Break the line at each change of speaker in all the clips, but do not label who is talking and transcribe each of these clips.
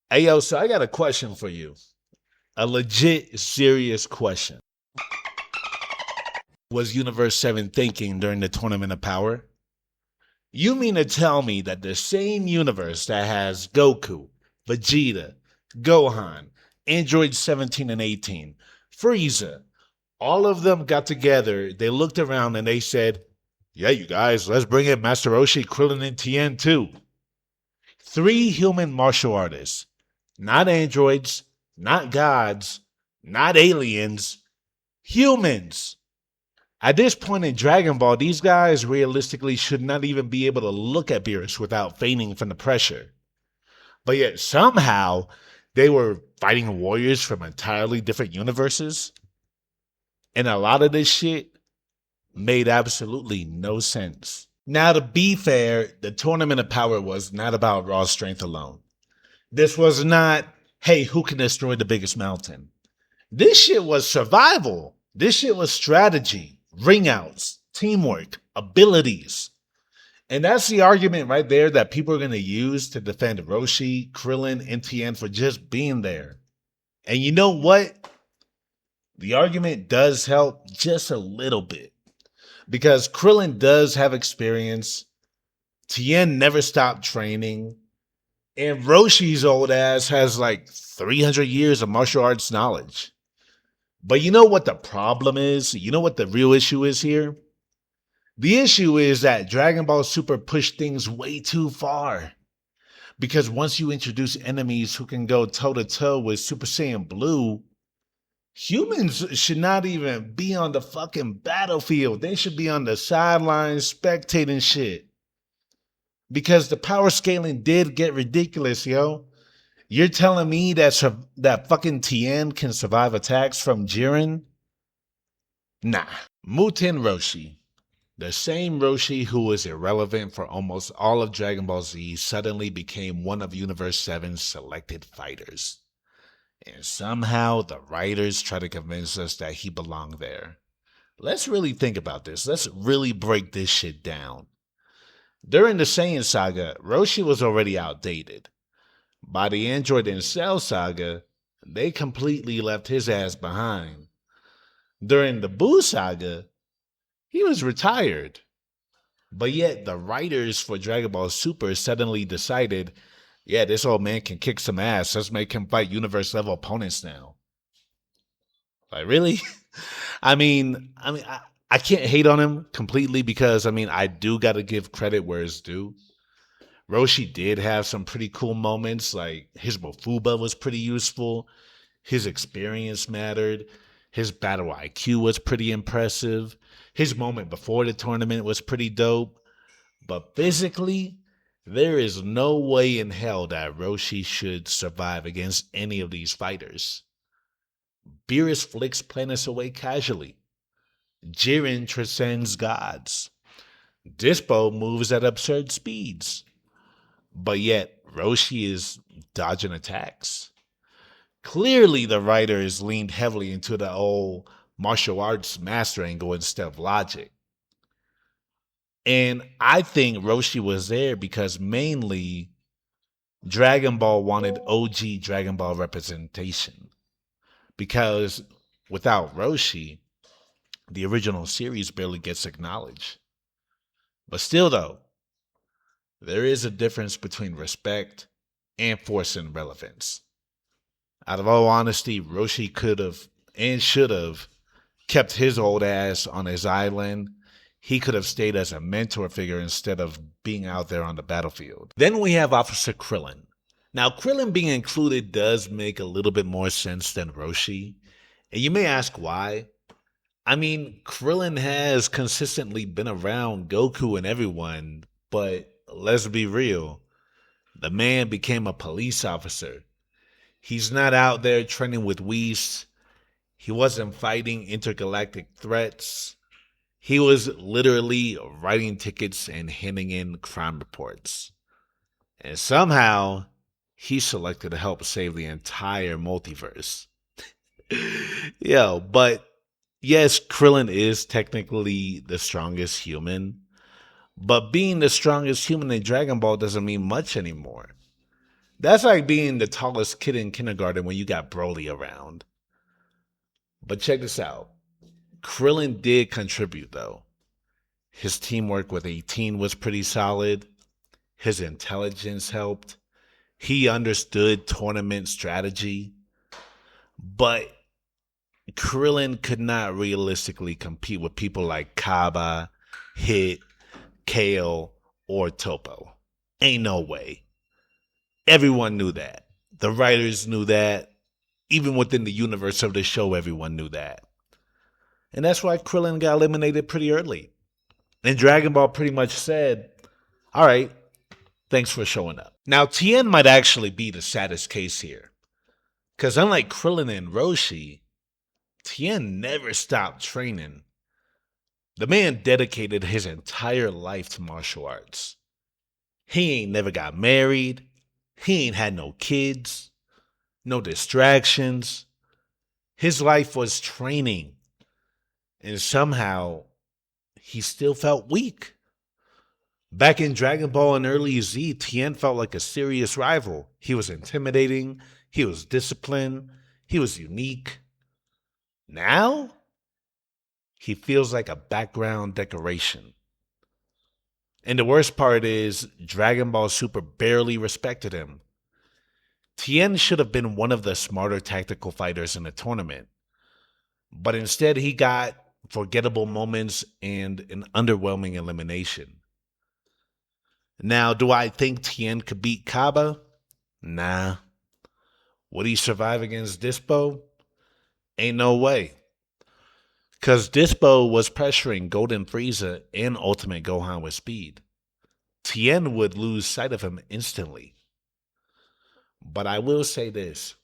Hey, yo, so I got a question for you. A legit, serious question. Was Universe 7 thinking during the Tournament of Power? You mean to tell me that the same universe that has Goku, Vegeta, Gohan, Android 17 and 18, Frieza, all of them got together, they looked around and they said, yeah, you guys, let's bring in Master Roshi, Krillin, and Tien too. Three human martial artists, not androids, not gods, not aliens, humans. At this point in Dragon Ball, these guys realistically should not even be able to look at Beerus without fainting from the pressure. But yet somehow they were fighting warriors from entirely different universes. And a lot of this shit made absolutely no sense. Now, to be fair, the Tournament of Power was not about raw strength alone. This was not, hey, who can destroy the biggest mountain? This shit was survival. This shit was strategy, ring outs, teamwork, abilities. And that's the argument right there that people are going to use to defend Roshi, Krillin, and Tien for just being there. And you know what? The argument does help just a little bit. Because Krillin does have experience. Tien never stopped training. And Roshi's old ass has like 300 years of martial arts knowledge. But you know what the problem is? You know what the real issue is here? The issue is that Dragon Ball Super pushed things way too far. Because once you introduce enemies who can go toe to toe with Super Saiyan Blue, humans should not even be on the fucking battlefield. They should be on the sidelines spectating shit. Because the power scaling did get ridiculous, yo. You're telling me that fucking Tien can survive attacks from Jiren? Nah. Muten Roshi, the same Roshi who was irrelevant for almost all of Dragon Ball Z, suddenly became one of Universe 7's selected fighters. And somehow the writers try to convince us that he belonged there. Let's really think about this. Let's really break this shit down. During the Saiyan saga, Roshi was already outdated. By the Android and Cell saga, they completely left his ass behind. During the Buu saga, he was retired. But yet the writers for Dragon Ball Super suddenly decided, yeah, this old man can kick some ass. Let's make him fight universe level opponents now. Like, really? I can't hate on him completely because, I do got to give credit where it's due. Roshi did have some pretty cool moments, like his Mafuba was pretty useful. His experience mattered. His battle IQ was pretty impressive. His moment before the tournament was pretty dope. But physically, there is no way in hell that Roshi should survive against any of these fighters. Beerus flicks planets away casually. Jiren transcends gods. Dispo moves at absurd speeds. But yet, Roshi is dodging attacks. Clearly, the writers leaned heavily into the old martial arts master angle instead of logic. And I think Roshi was there because mainly Dragon Ball wanted OG Dragon Ball representation. Because without Roshi, the original series barely gets acknowledged. But still, though, there is a difference between respect and forcing relevance. Out of all honesty, Roshi could have and should have kept his old ass on his island. He could have stayed as a mentor figure instead of being out there on the battlefield. Then we have Officer Krillin. Now, Krillin being included does make a little bit more sense than Roshi. And you may ask why. Krillin has consistently been around Goku and everyone, but let's be real. The man became a police officer. He's not out there training with Whis. He wasn't fighting intergalactic threats. He was literally writing tickets and handing in crime reports. And somehow, he selected to help save the entire multiverse. But yes, Krillin is technically the strongest human. But being the strongest human in Dragon Ball doesn't mean much anymore. That's like being the tallest kid in kindergarten when you got Broly around. But check this out. Krillin did contribute, though. His teamwork with 18 was pretty solid. His intelligence helped. He understood tournament strategy. But Krillin could not realistically compete with people like Kaba, Hit, Kale, or Topo. Ain't no way. Everyone knew that. The writers knew that. Even within the universe of the show, everyone knew that. And that's why Krillin got eliminated pretty early. And Dragon Ball pretty much said, all right, thanks for showing up. Now, Tien might actually be the saddest case here. Because unlike Krillin and Roshi, Tien never stopped training. The man dedicated his entire life to martial arts. He ain't never got married. He ain't had no kids. No distractions. His life was training. And somehow, he still felt weak. Back in Dragon Ball and early Z, Tien felt like a serious rival. He was intimidating. He was disciplined. He was unique. Now, he feels like a background decoration. And the worst part is, Dragon Ball Super barely respected him. Tien should have been one of the smarter tactical fighters in the tournament. But instead, he got forgettable moments and an underwhelming elimination. Now, do I think Tien could beat Kaba? Nah. Would he survive against Dispo? Ain't no way. Because Dispo was pressuring Golden Frieza and Ultimate Gohan with speed. Tien would lose sight of him instantly. But I will say this,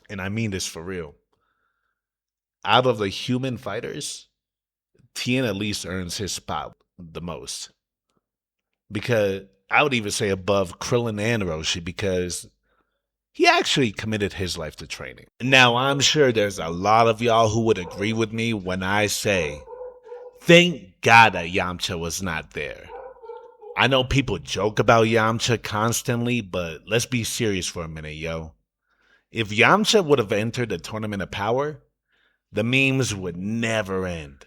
and I mean this for real. Out of the human fighters, Tien at least earns his spot the most. Because I would even say above Krillin and Roshi, because he actually committed his life to training. Now, I'm sure there's a lot of y'all who would agree with me when I say, thank God that Yamcha was not there. I know people joke about Yamcha constantly, but let's be serious for a minute, yo. If Yamcha would have entered the Tournament of Power, the memes would never end.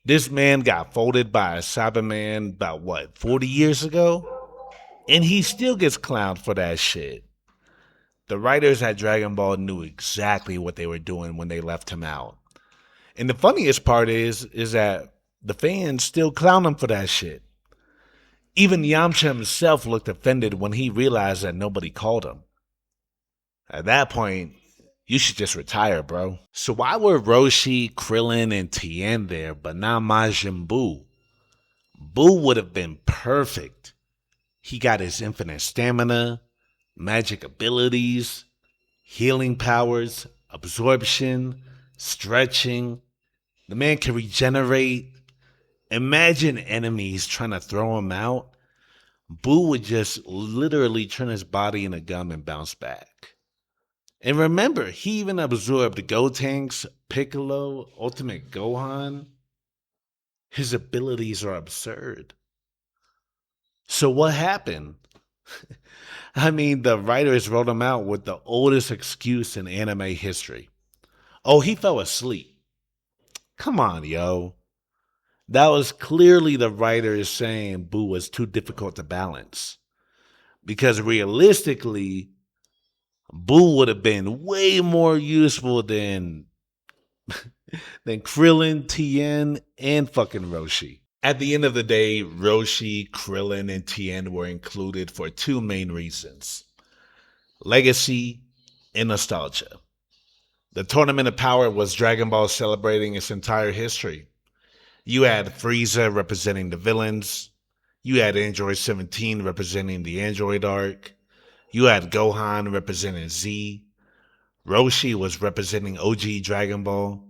This man got folded by a Cyberman about 40 years ago? And he still gets clowned for that shit. The writers at Dragon Ball knew exactly what they were doing when they left him out. And the funniest part is that the fans still clown him for that shit. Even Yamcha himself looked offended when he realized that nobody called him. At that point, you should just retire, bro. So why were Roshi, Krillin, and Tien there, but not Majin Buu? Buu would have been perfect. He got his infinite stamina, magic abilities, healing powers, absorption, stretching. The man can regenerate. Imagine enemies trying to throw him out. Buu would just literally turn his body into gum and bounce back. And remember, he even absorbed Gotenks, Piccolo, Ultimate Gohan. His abilities are absurd. So what happened? I mean, the writers wrote him out with the oldest excuse in anime history. Oh, he fell asleep. Come on, yo. That was clearly the writers saying Buu was too difficult to balance. Because realistically, Buu would have been way more useful than Krillin, Tien, and fucking Roshi. At the end of the day, Roshi, Krillin, and Tien were included for two main reasons: legacy and nostalgia. The Tournament of Power was Dragon Ball celebrating its entire history. You had Frieza representing the villains. You had Android 17 representing the Android arc. You had Gohan representing Z. Roshi was representing OG Dragon Ball.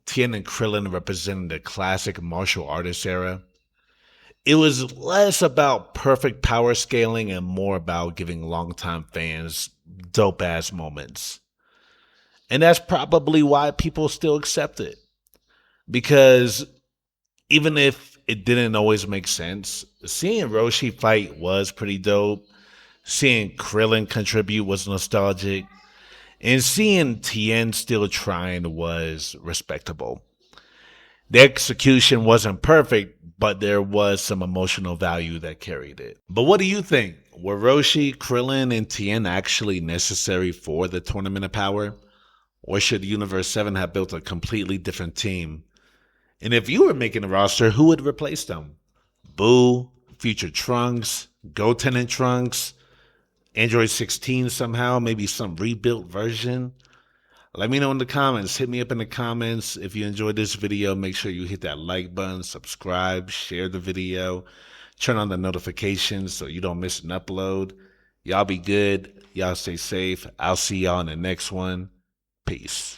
Tien and Krillin representing the classic martial artist era. It was less about perfect power scaling and more about giving longtime fans dope-ass moments. And that's probably why people still accept it. Because even if it didn't always make sense, seeing Roshi fight was pretty dope. Seeing Krillin contribute was nostalgic, and seeing Tien still trying was respectable. The execution wasn't perfect, but there was some emotional value that carried it. But what do you think? Were Roshi, Krillin, and Tien actually necessary for the Tournament of Power? Or should Universe 7 have built a completely different team? And if you were making a roster, who would replace them? Boo, Future Trunks, Goten and Trunks, Android 16 somehow, maybe some rebuilt version? Let me know in the comments. Hit me up in the comments. If you enjoyed this video, make sure you hit that like button, subscribe, share the video, turn on the notifications so you don't miss an upload. Y'all be good. Y'all stay safe. I'll see y'all in the next one. Peace.